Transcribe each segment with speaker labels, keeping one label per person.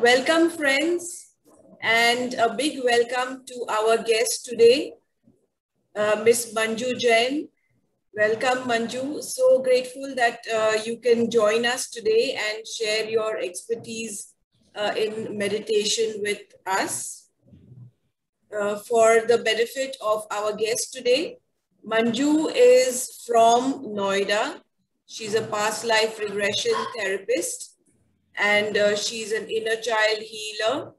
Speaker 1: Welcome, friends, and a big welcome to our guest today, Miss Manju Jain. Welcome, Manju. So grateful that you can join us today and share your expertise in meditation with us. For the benefit of our guest today, Manju is from Noida. She's a past life regression therapist, and she's an inner child healer.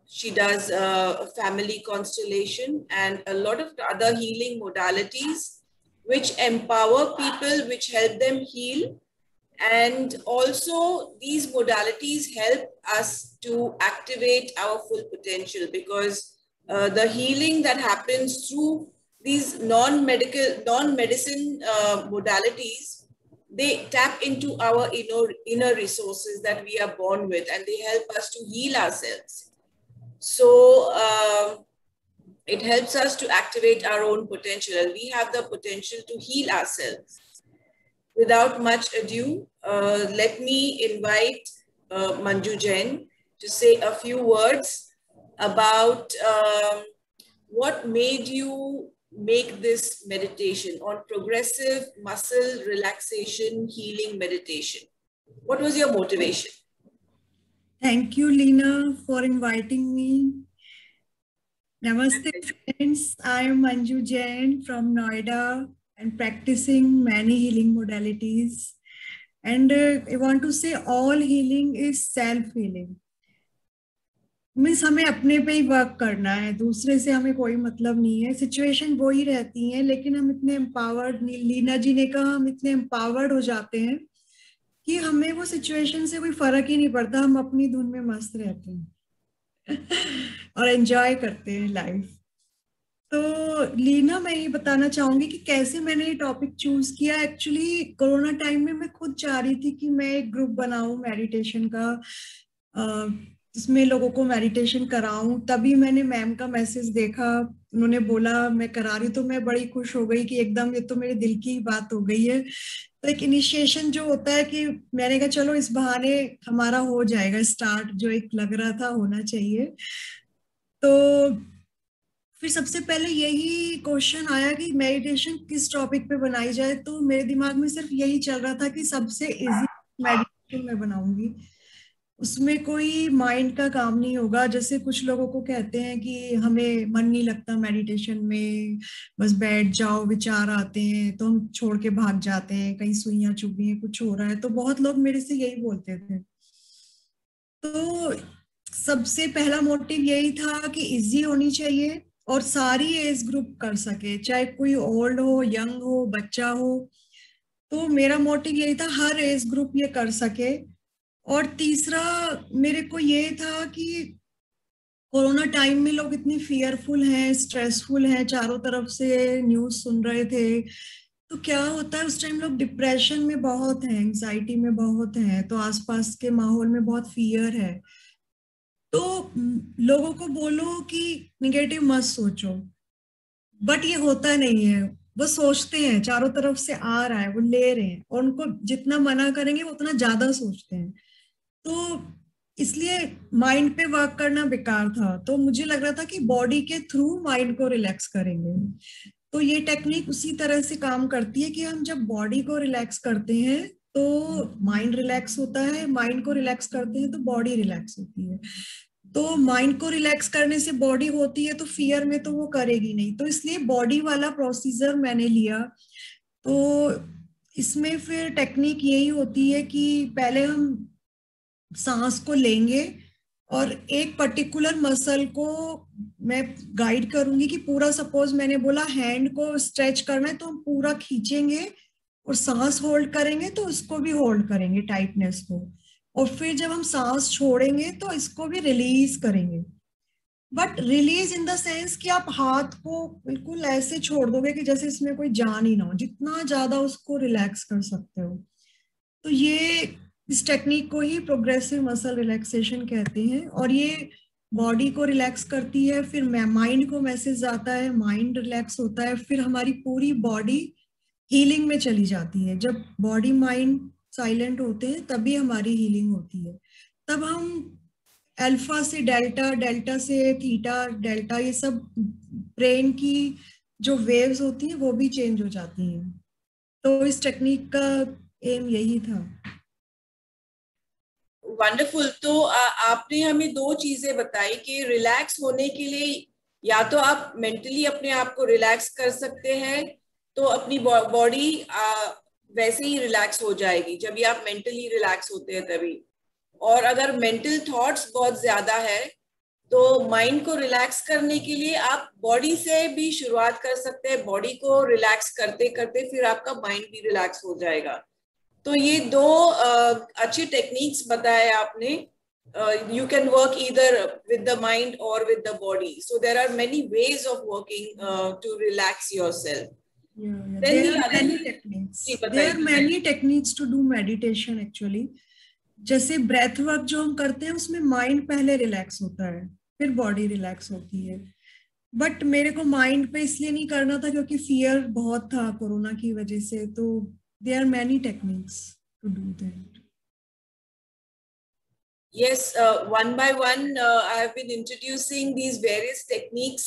Speaker 1: She does a family constellation and a lot of other healing modalities which empower people, which help them heal. And also these modalities help us to activate our full potential, because the healing that happens through these non-medicine modalities, they tap into our inner resources that we are born with, and they help us to heal ourselves. So it helps us to activate our own potential, and we have the potential to heal ourselves. Without much ado, let me invite Manju Jain to say a few words about what made you make this meditation on progressive muscle relaxation healing meditation. What was your motivation?
Speaker 2: Thank you, Lena, for inviting me. Namaste, friends. I am Manju Jain from Noida and practicing many healing modalities. And I want to say all healing is self-healing. Means हमें अपने पे ही work करना है, दूसरे से हमें कोई मतलब नहीं है। सिचुएशन वो ही रहती है, लेकिन हम इतने एम्पावर्ड, लीना जी ने कहा, हम इतने एम्पावर्ड हो जाते हैं कि हमें वो सिचुएशन से कोई फर्क ही नहीं पड़ता, हम अपनी धुन में मस्त रहते हैं और एंजॉय करते हैं लाइफ। तो लीना, मैं ये बताना चाहूंगी कि कैसे मैंने ये टॉपिक चूज किया। एक्चुअली कोरोना टाइम में मैं खुद चाह रही थी कि मैं एक ग्रुप बनाऊं मेडिटेशन का, जिसमें लोगों को मेडिटेशन कराऊं। तभी मैंने मैम का मैसेज देखा, उन्होंने बोला मैं करा रही, तो मैं बड़ी खुश हो गई कि एकदम ये तो मेरे दिल की बात हो गई है। तो एक इनिशिएशन जो होता है कि मैंने कहा चलो इस बहाने हमारा हो जाएगा स्टार्ट, जो एक लग रहा था होना चाहिए। तो फिर सबसे पहले यही क्वेश्चन आया कि मेडिटेशन किस टॉपिक पे बनाई जाए। तो मेरे दिमाग में सिर्फ यही चल रहा था कि सबसे इजी मेडिटेशन मैं बनाऊंगी, उसमें कोई माइंड का काम नहीं होगा। जैसे कुछ लोगों को कहते हैं कि हमें मन नहीं लगता मेडिटेशन में, बस बैठ जाओ, विचार आते हैं तो हम छोड़ के भाग जाते हैं, कहीं सुइयां चुभी हैं, कुछ हो रहा है। तो बहुत लोग मेरे से यही बोलते थे। तो सबसे पहला मोटिव यही था कि इजी होनी चाहिए और सारी एज ग्रुप कर सके, चाहे कोई ओल्ड हो, यंग हो, बच्चा हो। तो मेरा मोटिव यही था हर एज ग्रुप ये कर सके। और तीसरा मेरे को ये था कि कोरोना टाइम में लोग इतनी फियरफुल हैं, स्ट्रेसफुल हैं, चारों तरफ से न्यूज सुन रहे थे। तो क्या होता है उस टाइम लोग डिप्रेशन में बहुत हैं, एंजाइटी में बहुत हैं, तो आसपास के माहौल में बहुत फियर है। तो लोगों को बोलो कि निगेटिव मत सोचो, बट ये होता नहीं है। वो सोचते हैं, चारों तरफ से आ रहा है, वो ले रहे हैं, और उनको जितना मना करेंगे वो उतना ज्यादा सोचते हैं। तो इसलिए माइंड पे वर्क करना बेकार था। तो मुझे लग रहा था कि बॉडी के थ्रू माइंड को रिलैक्स करेंगे। तो ये टेक्निक उसी तरह से काम करती है कि हम जब बॉडी को रिलैक्स करते हैं तो माइंड रिलैक्स होता है, माइंड को रिलैक्स करते हैं तो बॉडी रिलैक्स होती है। तो माइंड को रिलैक्स करने से बॉडी होती है, तो फियर में तो वो करेगी नहीं, तो इसलिए बॉडी वाला प्रोसीजर मैंने लिया। तो इसमें फिर टेक्निक यही होती है कि पहले हम सांस को लेंगे और एक पर्टिकुलर मसल को मैं गाइड करूंगी कि पूरा, सपोज मैंने बोला हैंड को स्ट्रेच करना है, तो हम पूरा खींचेंगे और सांस होल्ड करेंगे, तो उसको भी होल्ड करेंगे टाइटनेस को। और फिर जब हम सांस छोड़ेंगे तो इसको भी रिलीज करेंगे। But release in the sense कि आप हाथ को बिल्कुल ऐसे छोड़ दोगे कि जैसे इसमें कोई जान ही ना हो, जितना ज्यादा उसको रिलैक्स कर सकते हो। तो ये इस टेक्निक को ही प्रोग्रेसिव मसल रिलैक्सेशन कहते हैं, और ये बॉडी को रिलैक्स करती है। फिर माइंड को मैसेज आता है, माइंड रिलैक्स होता है, फिर हमारी पूरी बॉडी हीलिंग में चली जाती है। जब बॉडी माइंड साइलेंट होते हैं तभी हमारी हीलिंग होती है। तब हम अल्फा से डेल्टा, डेल्टा से थीटा, डेल्टा, ये सब ब्रेन की जो वेव्स होती हैं वो भी चेंज हो जाती हैं। तो इस टेक्निक का एम यही था।
Speaker 1: वंडरफुल। तो आपने हमें दो चीजें बताई कि रिलैक्स होने के लिए या तो आप मेंटली अपने आप को रिलैक्स कर सकते हैं, तो अपनी बॉडी वैसे ही रिलैक्स हो जाएगी जब भी आप मेंटली रिलैक्स होते हैं तभी। और अगर मेंटल थॉट्स बहुत ज्यादा है तो माइंड को रिलैक्स करने के लिए आप बॉडी से भी शुरुआत कर सकते हैं। बॉडी को रिलैक्स करते करते फिर आपका माइंड भी रिलैक्स हो जाएगा। तो ये दो अच्छी टेक्निक्स बताए आपने। You can work either with the mind or with the body. So there are many ways of working to relax yourself. Then
Speaker 2: There
Speaker 1: the
Speaker 2: are
Speaker 1: other
Speaker 2: many
Speaker 1: thing,
Speaker 2: techniques.
Speaker 1: जी
Speaker 2: There are
Speaker 1: बताइए।
Speaker 2: many techniques to do meditation actually. जैसे breath work जो हम करते हैं उसमें mind पहले relax होता है, फिर बॉडी रिलैक्स होती है। बट मेरे को माइंड पे इसलिए नहीं करना था क्योंकि फियर बहुत था कोरोना की वजह से। तो there are many techniques to do that.
Speaker 1: Yes, one by one, I have been introducing these various techniques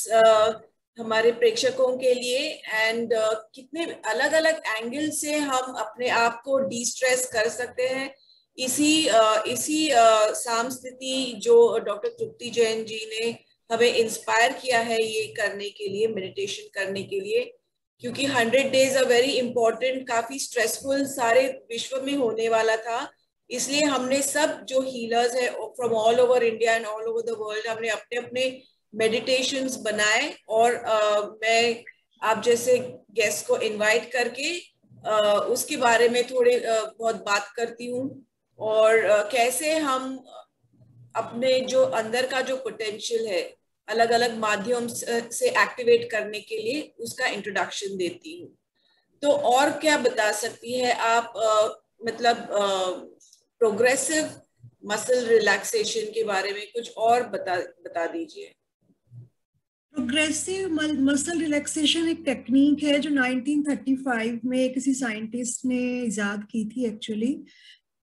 Speaker 1: हमारे प्रेक्षकों के लिए। एंड कितने अलग अलग एंगल से हम अपने आप को डिस्ट्रेस कर सकते हैं। इसी सांस्थिति जो डॉक्टर तृप्ति जैन जी ने हमें इंस्पायर किया है ये करने के लिए, मेडिटेशन करने के लिए। क्योंकि 100 days अ वेरी इंपॉर्टेंट, काफी स्ट्रेसफुल सारे विश्व में होने वाला था। इसलिए हमने सब जो हीलर्स है from all over India and all over the world, हमने अपने अपने मेडिटेशंस बनाए। और मैं आप जैसे गेस्ट को इनवाइट करके उसके बारे में थोड़े बहुत बात करती हूँ। और कैसे हम अपने जो अंदर का जो पोटेंशियल है अलग अलग माध्यम से एक्टिवेट करने के लिए उसका इंट्रोडक्शन देती हूँ। तो और क्या बता सकती है आप, मतलब प्रोग्रेसिव मसल रिलैक्सेशन के बारे में कुछ और बता दीजिए।
Speaker 2: प्रोग्रेसिव मसल रिलैक्सेशन एक टेक्निक है जो 1935 में किसी साइंटिस्ट ने इजाद की थी एक्चुअली।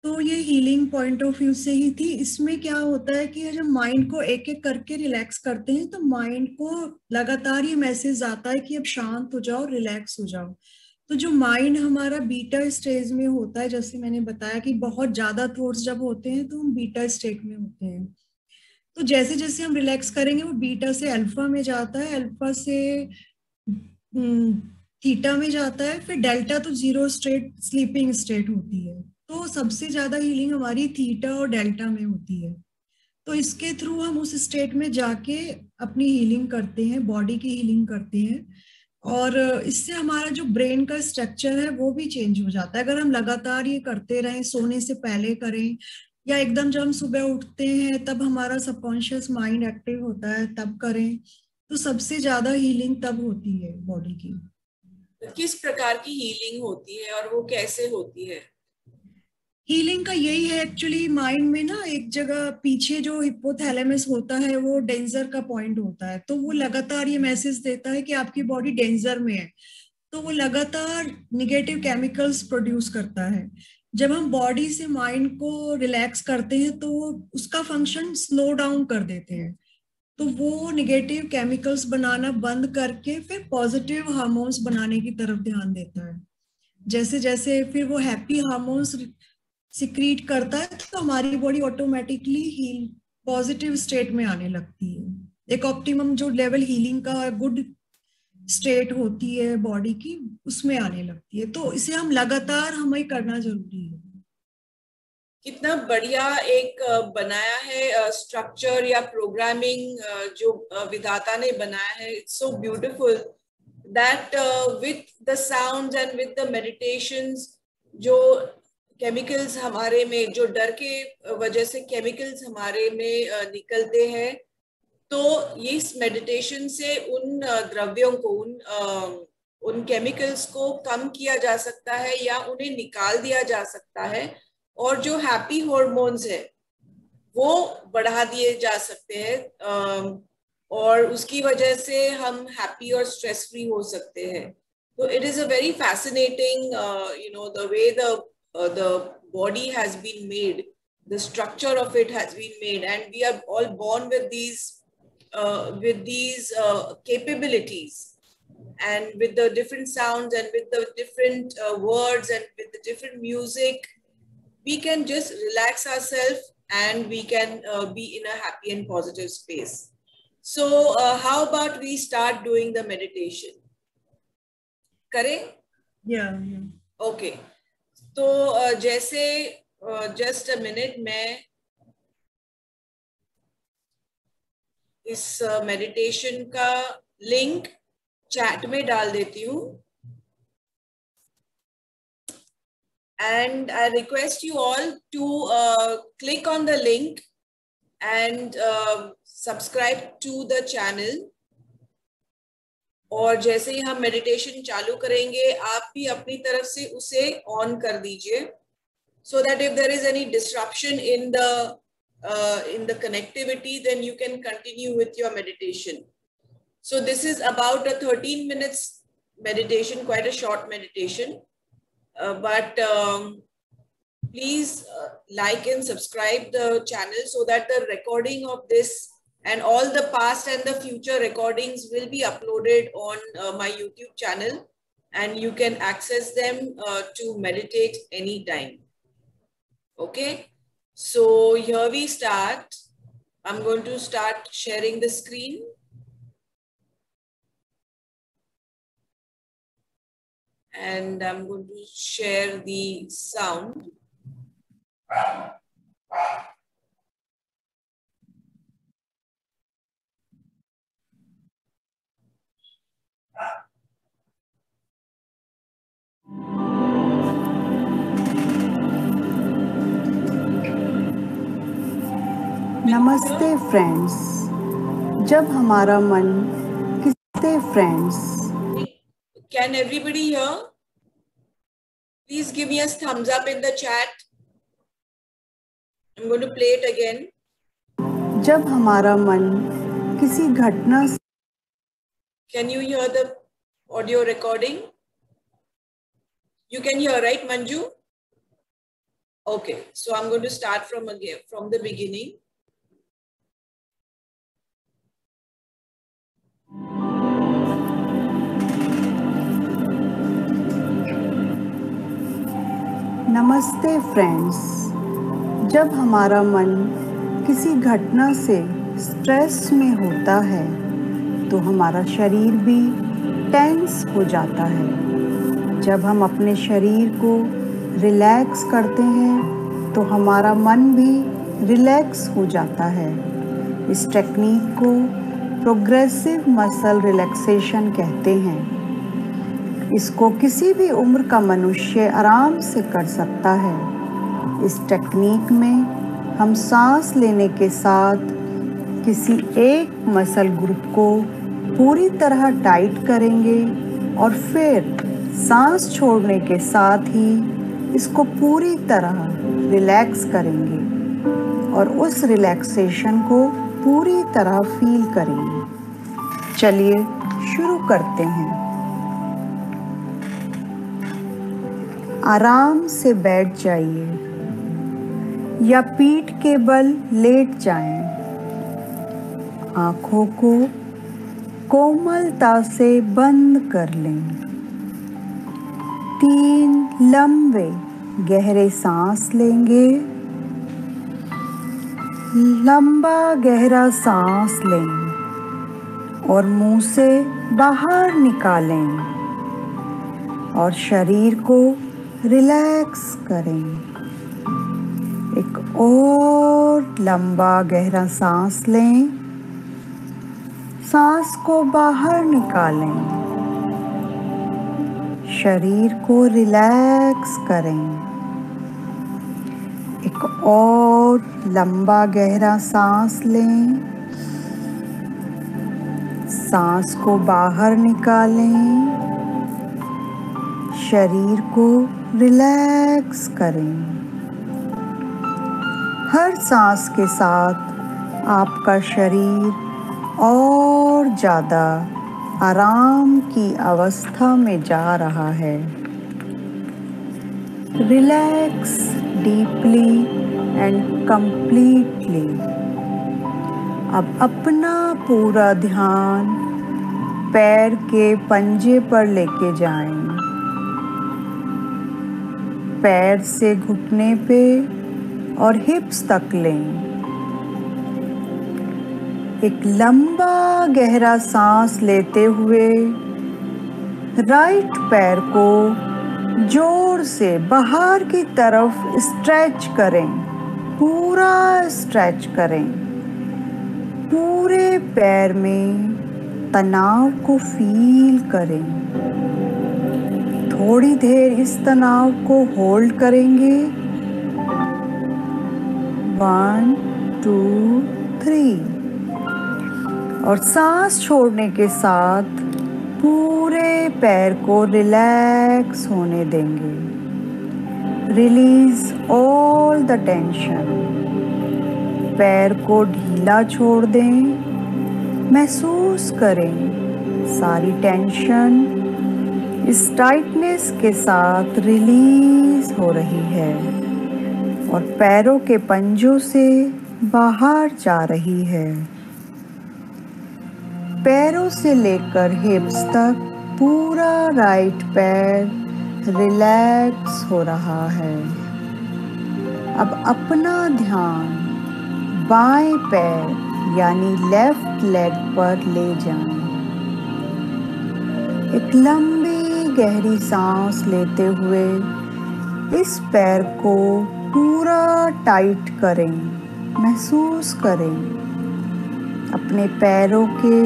Speaker 2: तो ये हीलिंग पॉइंट ऑफ व्यू से ही थी। इसमें क्या होता है कि जब माइंड को एक एक करके रिलैक्स करते हैं तो माइंड को लगातार ये मैसेज आता है कि अब शांत हो जाओ, रिलैक्स हो जाओ। तो जो माइंड हमारा बीटा स्टेज में होता है, जैसे मैंने बताया कि बहुत ज्यादा थॉट्स जब होते हैं तो हम बीटा स्टेट में होते हैं। तो जैसे जैसे हम रिलैक्स करेंगे वो बीटा से अल्फा में जाता है, अल्फा से थीटा में जाता है, फिर डेल्टा तो जीरो स्टेट, स्लीपिंग स्टेट होती है। तो सबसे ज्यादा हीलिंग हमारी थीटा और डेल्टा में होती है। तो इसके थ्रू हम उस स्टेट में जाके अपनी हीलिंग करते हैं, बॉडी की हीलिंग करते हैं। और इससे हमारा जो ब्रेन का स्ट्रक्चर है वो भी चेंज हो जाता है। अगर हम लगातार ये करते रहें, सोने से पहले करें या एकदम जब हम सुबह उठते हैं तब हमारा सबकॉन्शियस माइंड एक्टिव होता है तब करें, तो सबसे ज्यादा हीलिंग तब होती है बॉडी की।
Speaker 1: किस प्रकार की हीलिंग होती है और वो कैसे होती है?
Speaker 2: हीलिंग का यही है एक्चुअली, माइंड में ना एक जगह पीछे जो हिप्पोथैलेमस होता है वो डेंजर का पॉइंट होता है। तो वो लगातार ये मैसेज देता है कि आपकी बॉडी डेंजर में है। तो वो लगातार निगेटिव केमिकल्स प्रोड्यूस करता है। जब हम बॉडी से माइंड को रिलैक्स करते हैं तो उसका फंक्शन स्लो डाउन कर देते हैं। तो वो निगेटिव केमिकल्स बनाना बंद करके फिर पॉजिटिव हार्मोन्स बनाने की तरफ ध्यान देता है। जैसे जैसे फिर वो हैप्पी हार्मोन्स सिक्रीट करता है तो हमारी body automatically heal positive state में आने लगती है। एक ऑप्टिमम जो लेवल हीलिंग का गुड स्टेट होती है बॉडी की, उसमें आने लगती है। तो इसे हम लगातार हमें करना जरूरी है।
Speaker 1: कितना बढ़िया एक बनाया है स्ट्रक्चर या प्रोग्रामिंग जो विधाता ने बनाया है। It's so beautiful that with the sounds and with the meditations, जो केमिकल्स हमारे में, जो डर के वजह से केमिकल्स हमारे में निकलते हैं, तो ये इस मेडिटेशन से उन द्रव्यों को, उन केमिकल्स को कम किया जा सकता है या उन्हें निकाल दिया जा सकता है। और जो हैप्पी हॉर्मोन्स है वो बढ़ा दिए जा सकते हैं और उसकी वजह से हम हैप्पी और स्ट्रेस फ्री हो सकते हैं। तो it is a very fascinating the way the body has been made The structure of it has been made, and we are all born with these capabilities, and with the different sounds and with the different words and with the different music, we can just relax ourselves and we can be in a happy and positive space. So how about we start doing the meditation? Correct?
Speaker 2: Yeah.
Speaker 1: Okay. तो जैसे just a minute, मैं इस meditation का link chat में डाल देती हूँ, and I request you all to click on the link and subscribe to the channel. और जैसे ही हम मेडिटेशन चालू करेंगे, आप भी अपनी तरफ से उसे ऑन कर दीजिए, so that if there is any disruption in the connectivity, then you can continue with your meditation. So this is about a 13 minutes meditation, quite a short meditation, but please like and subscribe the channel so that the recording of this and all the past and the future recordings will be uploaded on my YouTube channel, and you can access them to meditate anytime. Okay, so here we start. I'm going to start sharing the screen. And I'm going to share the sound.
Speaker 3: नमस्ते friends, जब हमारा मन किसी friends
Speaker 1: Can everybody hear? Please give me a thumbs up in the chat. I'm going to play it again.
Speaker 3: जब हमारा मन किसी घटना से
Speaker 1: Can you hear the audio recording? You can hear, right, Manju? Okay, so I'm going to start from the beginning.
Speaker 3: नमस्ते friends, जब हमारा मन किसी घटना से स्ट्रेस में होता है तो हमारा शरीर भी टेंस हो जाता है। जब हम अपने शरीर को रिलैक्स करते हैं तो हमारा मन भी रिलैक्स हो जाता है। इस टेक्निक को प्रोग्रेसिव मसल रिलैक्सेशन कहते हैं। इसको किसी भी उम्र का मनुष्य आराम से कर सकता है। इस टेक्निक में हम सांस लेने के साथ किसी एक मसल ग्रुप को पूरी तरह टाइट करेंगे और फिर सांस छोड़ने के साथ ही इसको पूरी तरह रिलैक्स करेंगे और उस रिलैक्सेशन को पूरी तरह फील करेंगे। चलिए शुरू करते हैं। आराम से बैठ जाइए या पीठ के बल लेट जाएं। आँखों को कोमलता से बंद कर लें। 3 लंबे गहरे सांस लेंगे। लंबा गहरा सांस लें और मुंह से बाहर निकालें और शरीर को रिलैक्स करें। एक और लंबा गहरा सांस लें। सांस को बाहर निकालें। शरीर को रिलैक्स करें। एक और लंबा गहरा सांस लें। सांस को बाहर निकालें। शरीर को रिलैक्स करें। हर सांस के साथ आपका शरीर और ज़्यादा आराम की अवस्था में जा रहा है। Relax deeply and completely. अब अपना पूरा ध्यान पैर के पंजे पर लेके जाएं। पैर से घुटने पे और हिप्स तक लें। एक लंबा गहरा सांस लेते हुए राइट पैर को जोर से बाहर की तरफ स्ट्रेच करें, पूरा स्ट्रेच करें। पूरे पैर में तनाव को फील करें। थोड़ी देर इस तनाव को होल्ड करेंगे। 1 2 3 और सांस छोड़ने के साथ पूरे पैर को रिलैक्स होने देंगे। Release all the tension. पैर को ढीला छोड़ दें। महसूस करें सारी टेंशन इस टाइटनेस के साथ रिलीज हो रही है और पैरों के पंजों से बाहर जा रही है। पैरों से लेकर हिप्स तक पूरा राइट पैर रिलैक्स हो रहा है। अब अपना ध्यान बाएं पैर यानी लेफ्ट लेग पर ले जाएं। एक लंबी गहरी सांस लेते हुए इस पैर को पूरा टाइट करें। महसूस करें अपने पैरों के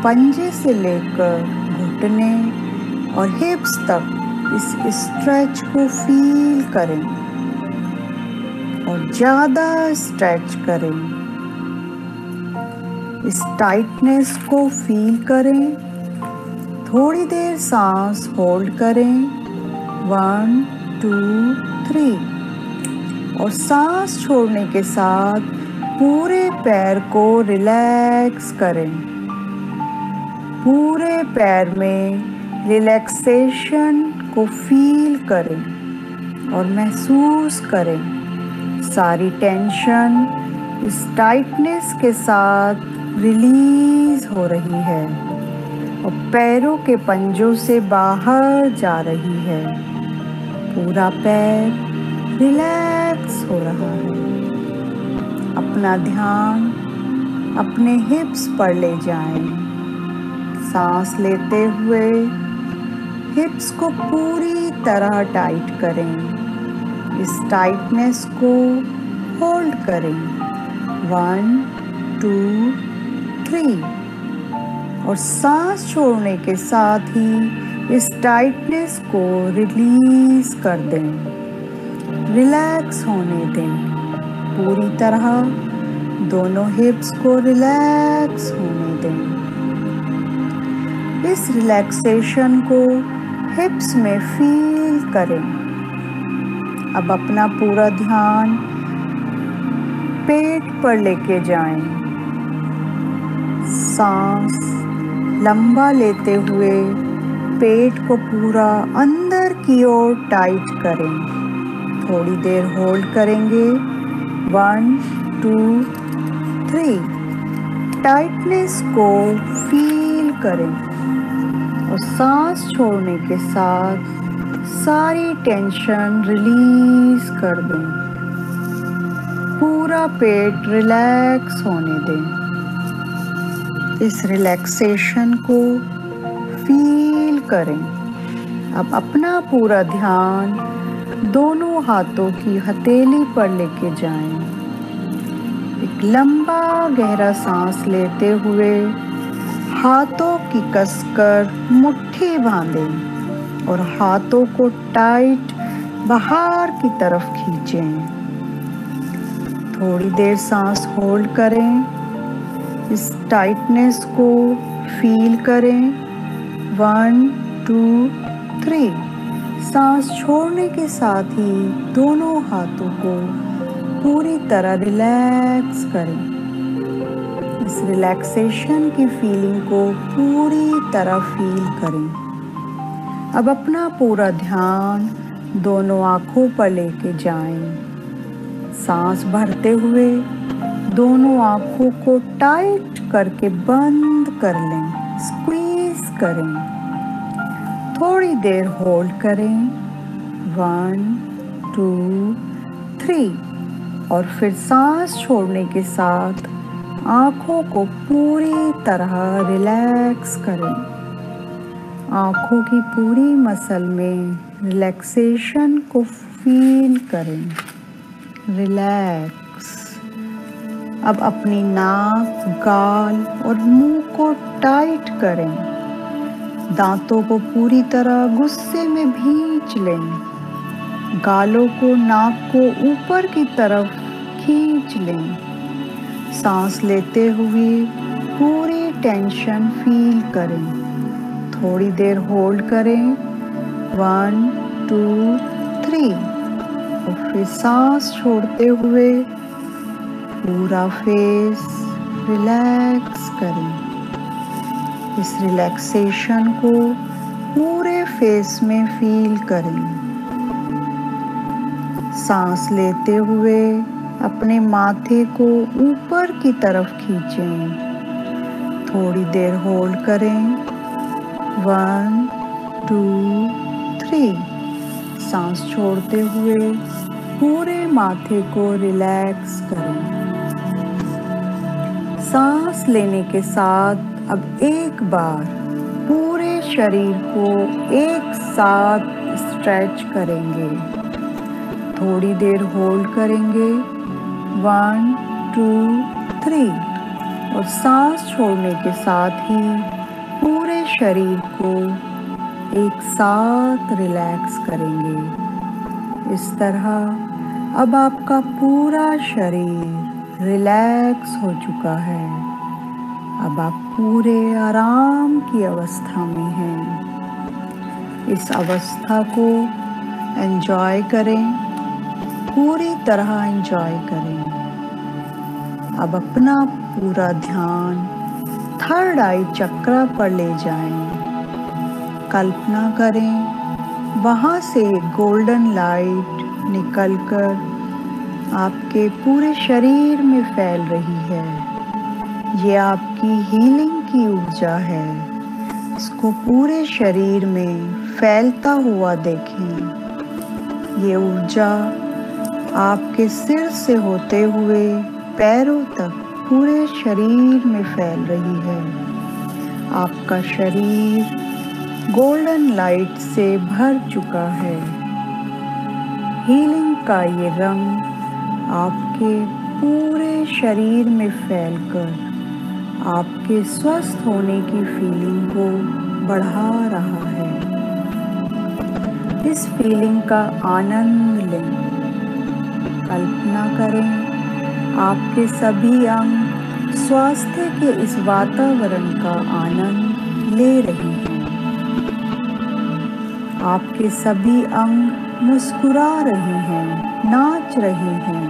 Speaker 3: पंजे से लेकर घुटने और हिप्स तक इस स्ट्रेच को फील करें और ज़्यादा स्ट्रेच करें। इस टाइटनेस को फील करें। थोड़ी देर सांस होल्ड करें। 1 2 3 और सांस छोड़ने के साथ पूरे पैर को रिलैक्स करें। पूरे पैर में रिलैक्सेशन को फील करें और महसूस करें सारी टेंशन इस टाइटनेस के साथ रिलीज हो रही है और पैरों के पंजों से बाहर जा रही है। पूरा पैर रिलैक्स हो रहा है। अपना ध्यान अपने हिप्स पर ले जाएं। सांस लेते हुए हिप्स को पूरी तरह टाइट करें। इस टाइटनेस को होल्ड करें। 1 2 3 और सांस छोड़ने के साथ ही इस टाइटनेस को रिलीज कर दें। रिलैक्स होने दें। पूरी तरह दोनों हिप्स को रिलैक्स होने दें। इस रिलैक्सेशन को हिप्स में फील करें। अब अपना पूरा ध्यान पेट पर लेके जाएं। सांस लंबा लेते हुए पेट को पूरा अंदर की ओर टाइट करें। थोड़ी देर होल्ड करेंगे। 1 2 3 टाइटनेस को फील करें और सांस छोड़ने के साथ सारी टेंशन रिलीज कर दें। पूरा पेट रिलैक्स होने दें। इस रिलैक्सेशन को फील करें। अब अपना पूरा ध्यान दोनों हाथों की हथेली पर लेके जाएं। एक लंबा गहरा सांस लेते हुए हाथों की कसकर मुट्ठी बांधें और हाथों को टाइट बाहर की तरफ खींचें। थोड़ी देर सांस होल्ड करें। इस टाइटनेस को फील करें। 1 2 3 सांस छोड़ने के साथ ही दोनों हाथों को पूरी तरह रिलैक्स करें। इस रिलैक्सेशन की फीलिंग को पूरी तरह फील करें। अब अपना पूरा ध्यान दोनों आँखों पर लेके जाएं। सांस भरते हुए दोनों आंखों को टाइट करके बंद कर लें, स्क्वीज करें। थोड़ी देर होल्ड करें, 1 2 3 और फिर सांस छोड़ने के साथ आंखों को पूरी तरह रिलैक्स करें। आंखों की पूरी मसल में रिलैक्सेशन को फील करें। रिलैक्स। अब अपनी नाक, गाल और मुंह को टाइट करें। दांतों को पूरी तरह गुस्से में भींच लें। गालों को, नाक को ऊपर की तरफ खींच लें। सांस लेते हुए पूरी टेंशन फील करें। थोड़ी देर होल्ड करें, 1 2 3 और फिर सांस छोड़ते हुए पूरा फेस रिलैक्स करें। इस रिलैक्सेशन को पूरे फेस में फील करें। सांस लेते हुए अपने माथे को ऊपर की तरफ खींचें। थोड़ी देर होल्ड करें, 1 2 3 सांस छोड़ते हुए पूरे माथे को रिलैक्स करें। सांस लेने के साथ अब एक बार पूरे शरीर को एक साथ स्ट्रेच करेंगे। थोड़ी देर होल्ड करेंगे, 1 2 3 और सांस छोड़ने के साथ ही पूरे शरीर को एक साथ रिलैक्स करेंगे। इस तरह अब आपका पूरा शरीर रिलैक्स हो चुका है। अब आप पूरे आराम की अवस्था में हैं। इस अवस्था को एंजॉय करें, पूरी तरह एंजॉय करें। अब अपना पूरा ध्यान थर्ड आई चक्र पर ले जाएं। कल्पना करें वहाँ से गोल्डन लाइट निकलकर आपके पूरे शरीर में फैल रही है। ये आपकी हीलिंग की ऊर्जा है। इसको पूरे शरीर में फैलता हुआ देखें। ये ऊर्जा आपके सिर से होते हुए पैरों तक पूरे शरीर में फैल रही है। आपका शरीर गोल्डन लाइट से भर चुका है। हीलिंग का ये रंग आपके पूरे शरीर में फैलकर आपके स्वस्थ होने की फीलिंग को बढ़ा रहा है। इस फीलिंग का आनंद लें। कल्पना करें आपके सभी अंग स्वास्थ्य के इस वातावरण का आनंद ले रहे हैं। आपके सभी अंग मुस्कुरा रहे हैं, नाच रहे हैं,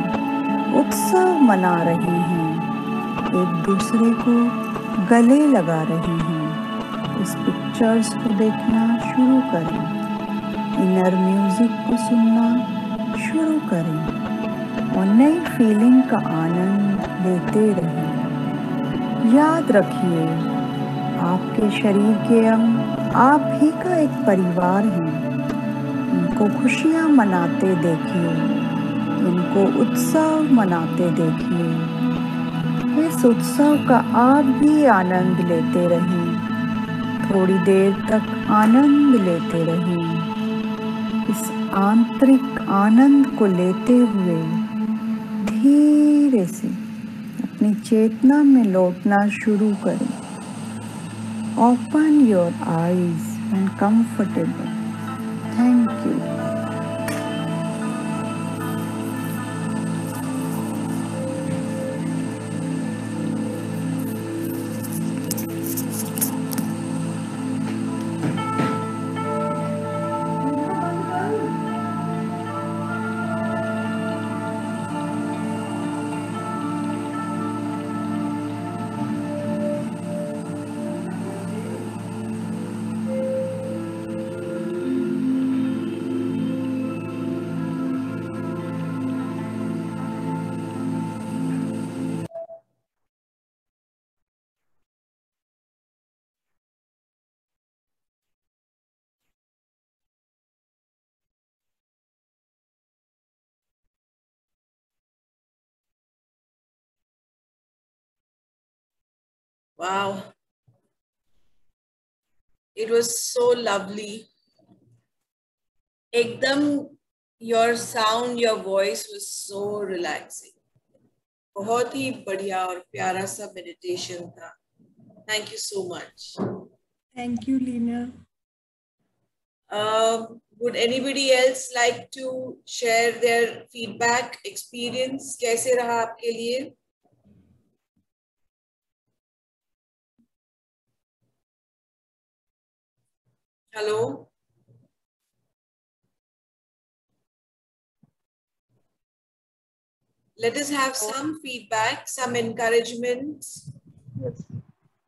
Speaker 3: उत्सव मना रहे हैं, एक दूसरे को गले लगा रहे हैं। इस पिक्चर्स को देखना शुरू करें। इनर म्यूजिक को सुनना शुरू करें और नई फीलिंग का आनंद लेते रहें। याद रखिए, आपके शरीर के अंग आप ही का एक परिवार हैं। इनको खुशियाँ मनाते देखिए, इनको उत्सव मनाते देखिए। इस उत्सव का आप भी आनंद लेते रहें। थोड़ी देर तक आनंद लेते रहें। इस आंतरिक आनंद को लेते हुए धीरे से अपनी चेतना में लौटना शुरू करें। Open your eyes when comfortable. Thank you.
Speaker 1: Wow. It was so lovely. Ekdam, your sound, your voice was so relaxing. बहुत ही बढ़िया और प्यारा सा meditation था. Thank you so much.
Speaker 2: Thank you, Leena.
Speaker 1: Would anybody else like to share their feedback, experience? कैसे रहा आपके लिए? Hello? Let us have some feedback, some encouragement.
Speaker 4: Yes.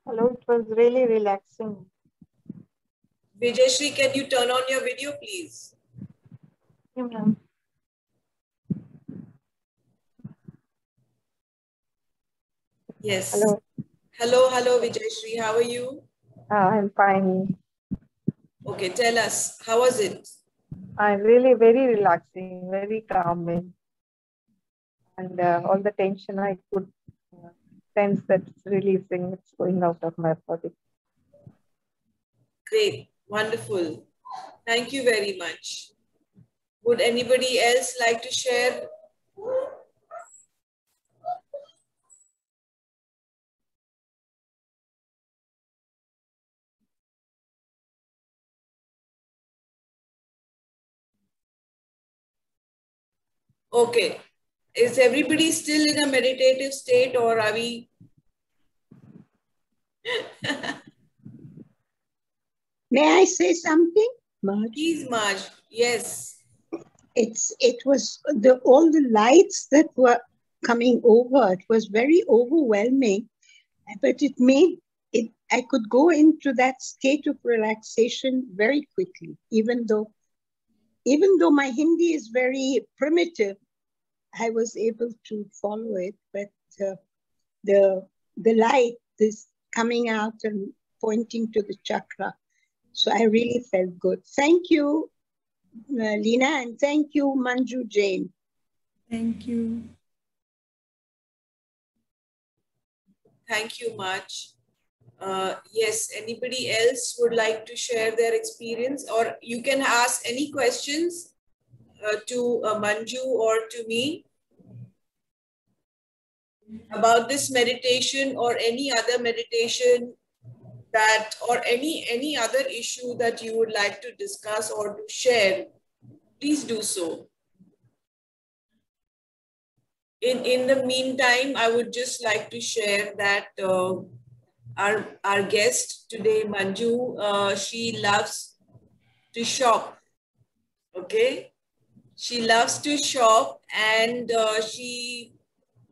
Speaker 4: Hello, it was really relaxing.
Speaker 1: Vijayshri, can you turn on your video, please?
Speaker 4: Yeah, ma'am.
Speaker 1: Yes.
Speaker 4: Hello.
Speaker 1: Hello, Vijayshri. How are you?
Speaker 4: I'm fine.
Speaker 1: Okay, tell us, how was it?
Speaker 4: I'm really very relaxing, very calming. And all the tension I could sense that it's releasing, it's going out of my body.
Speaker 1: Great, wonderful. Thank you very much. Would anybody else like to share? Okay. Is everybody still in a meditative state, or are we?
Speaker 5: May I say something, Marge?
Speaker 1: Please, Marge. Yes.
Speaker 5: It was all the lights that were coming over. It was very overwhelming, but it made it. I could go into that state of relaxation very quickly, even though my Hindi is very primitive. I was able to follow it, but the light is coming out and pointing to the chakra. So I really felt good. Thank you, Leena, and thank you, Manju Jain.
Speaker 2: Thank you.
Speaker 1: Thank you much. Yes, anybody else would like to share their experience, or you can ask any questions to Manju or to me about this meditation or any other meditation that, or any other issue that you would like to discuss or to share. Please do so. In the meantime, I would just like to share that our guest today, Manju, she loves to shop. Okay, she loves to shop, and she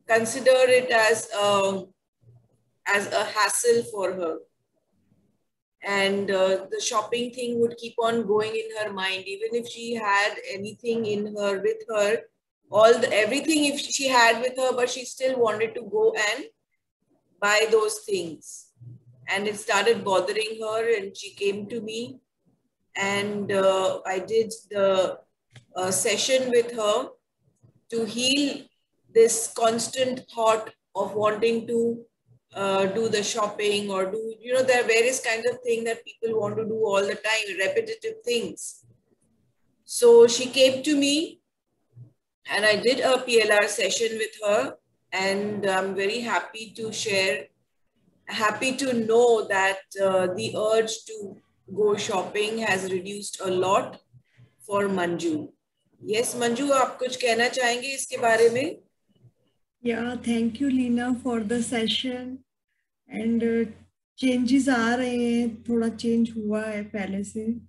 Speaker 1: consider it as a hassle for her. And the shopping thing would keep on going in her mind, even if she had anything in her with her, everything if she had with her, but she still wanted to go and buy those things. And it started bothering her, and she came to me, and I did the session with her to heal this constant thought of wanting to do the shopping or do, there are various kinds of things that people want to do all the time, repetitive things. So she came to me and I did a PLR session with her, and I'm very happy to share, happy to know that the urge to go shopping has reduced a lot for Manju. Yes, Manju, आप कुछ कहना चाहेंगे इसके बारे में?
Speaker 2: Yeah, thank you, Leena, for the session. And changes आ रहे हैं, थोड़ा change हुआ है पहले से.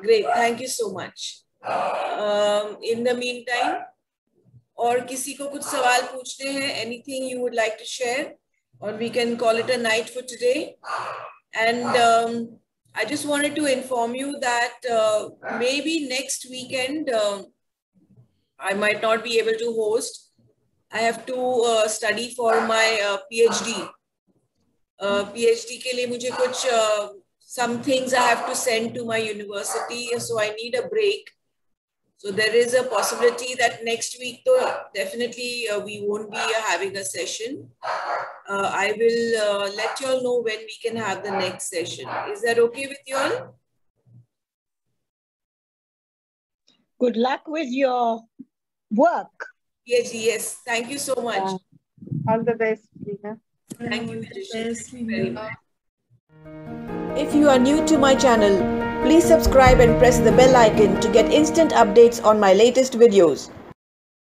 Speaker 1: Great, thank you so much. In the meantime, और किसी को कुछ सवाल पूछने हैं? Anything you would like to share? Or we can call it a night for today. And I just wanted to inform you that maybe next weekend I might not be able to host. I have to study for my PhD. PhD के लिए मुझे कुछ some things I have to send to my university, so I need a break. So there is a possibility that next week, though, definitely we won't be having a session. I will let you all know when we can have the next session. Is that okay with you all?
Speaker 5: Good luck with your work.
Speaker 1: Yes, yes. Thank you so much.
Speaker 4: All the best, Leena.
Speaker 1: Thank you,
Speaker 2: Yes,
Speaker 1: Thank you very
Speaker 2: Leena.
Speaker 1: much. If you are new to my channel, please subscribe and press the bell icon to get instant updates on my latest videos.